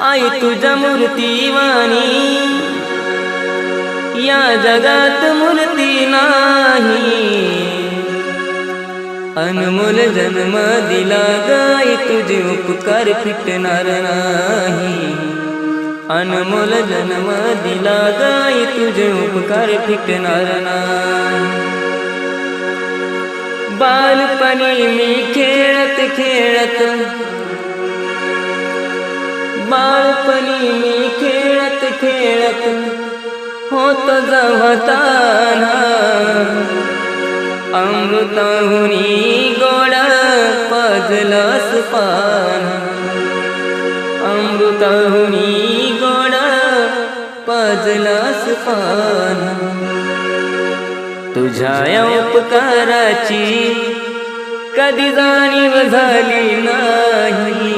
आई तुझ्या मूर्तीवाणी या जगात मूर्ती नाही। अनमोल जन्म दिला गाई तुझे उपकार फिटणार नाही। अनमोल जन्म दिला गाई तुझे उपकार फिटणार नाही। बालपणी मी खेळत खेळत बालपणी मी खेळत खेळत होत जवताना अमृताहुनी गोड पाजलास पान। अमृताहुनी गोड पाजलास पान। तुझ्या या उपकाराची कधी जाणीव झाली नाही।